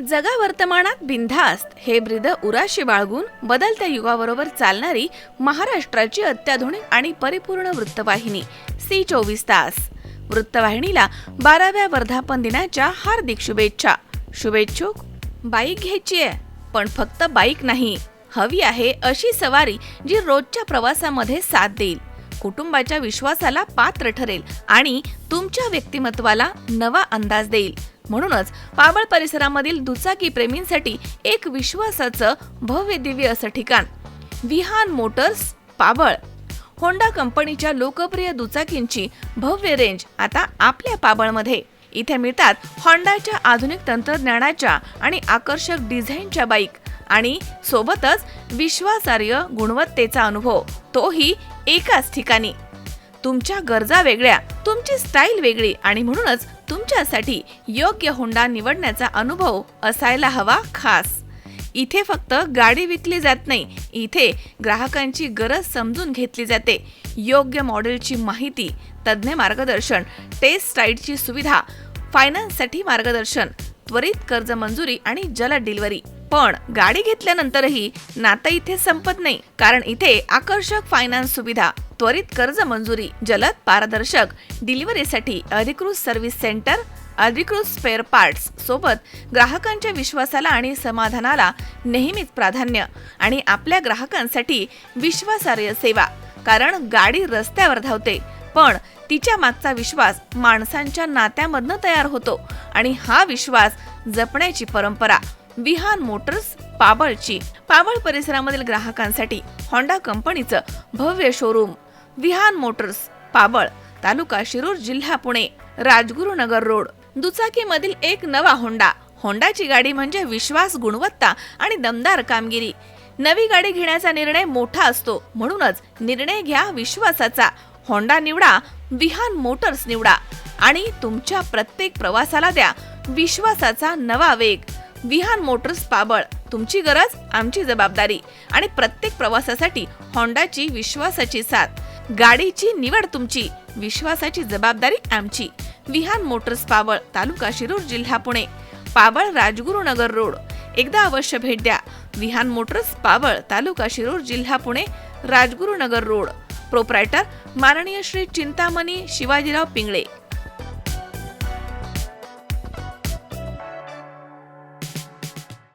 जगा वर्तमानात बिनधास्त हे ब्रीद उराशी बाळगून बदलत्या युगाबरोबर चालणारी महाराष्ट्राची अत्याधुनिक आणि परिपूर्ण वृत्तवाहिनी सी 24 तास. वृत्तवाहिनीला 12व्या वर्धापन दिनाच्या हार्दिक शुभेच्छा. शुभेच्छुक. बाईक घ्यायची आहे, पण फक्त बाईक नाही, हवी आहे अशी सवारी जी रोजच्या प्रवासामध्ये साथ देईल, कुटुंबाच्या विश्वासाला पात्र ठरेल आणि तुमच्या व्यक्तिमत्वाला नवा अंदाज देईल. म्हणूनच पाबळ परिसरामधील दुचाकी प्रेमींसाठी एक विश्वासाचं भव्य दिव्य असं ठिकाण विहान मोटर्स पाबळ. होंडा कंपनीच्या लोकप्रिय दुचाकींची भव्य रेंज आता आपल्या पाबळमध्ये. इथे मिळतात होंडाच्या आधुनिक तंत्रज्ञानाच्या आणि आकर्षक डिझाईनच्या बाईक आणि सोबतच विश्वासार्ह गुणवत्तेचा अनुभव, तोही एकाच ठिकाणी. तुमच्या गरजा वेगळ्या, तुमची स्टाईल वेगळी आणि म्हणूनच तुमच्यासाठी योग्य होंडा निवडण्याचा अनुभव असायला हवा खास. इथे फक्त गाडी विकली जात नाही, इथे ग्राहकांची गरज समजून घेतली जाते. योग्य मॉडेलची माहिती, तज्ञ मार्गदर्शन, टेस्ट राईडची सुविधा, फायनान्ससाठी मार्गदर्शन, त्वरित कर्ज मंजुरी आणि जलद डिलिव्हरी. पण गाडी घेतल्यानंतरही नातं इथे संपत नाही, कारण इथे आकर्षक फायनान्स सुविधा, त्वरित कर्ज मंजुरी, जलद पारदर्शक डिलिव्हरीसाठी अधिकृत सर्व्हिस सेंटर, अधिकृत स्पेअर पार्ट्स सोबत ग्राहकांच्या विश्वासाला आणि समाधानाला नेहमीच प्राधान्य आणि आपल्या ग्राहकांसाठी विश्वासार्ह सेवा. कारण गाडी रस्त्यावर धावते, पण तिच्या मागचा विश्वास माणसांच्या नात्यामधनं तयार होतो आणि हा विश्वास जपण्याची परंपरा विहान मोटर्स पाबळची. पाबळ परिसरामधील ग्राहकांसाठी होंडा कंपनीचं भव्य शोरूम विहान मोटर्स पाबळ, तालुका शिरूर, जिल्हा पुणे, राजगुरुनगर रोड. दुचाकीमधील एक नवा होंडा. होंडाची गाडी म्हणजे विश्वास, गुणवत्ता आणि दमदार कामगिरी. नवी गाडी घेण्याचा निर्णय मोठा असतो, म्हणूनच निर्णय घ्या विश्वासाचा. होंडा निवडा, विहान मोटर्स निवडा आणि तुमच्या प्रत्येक प्रवासाला द्या विश्वासाचा नवा वेग. विहान मोटर्स पाबळ, तुमची गरज आमची जबाबदारी आणि प्रत्येक प्रवासासाठी होंडाची विश्वासाची साथ. गाडीची निवड तुमची, विश्वासाची जबाबदारी आमची. विहान मोटर्स पाबळ, तालुका शिरूर, जिल्हा पुणे, पाबळ, राजगुरुनगर रोड. एकदा अवश्य भेट द्या. विहान मोटर्स पाबळ, तालुका शिरूर, जिल्हा पुणे, राजगुरुनगर रोड. प्रोप्रायटर माननीय श्री चिंतामणी शिवाजीराव पिंगळे.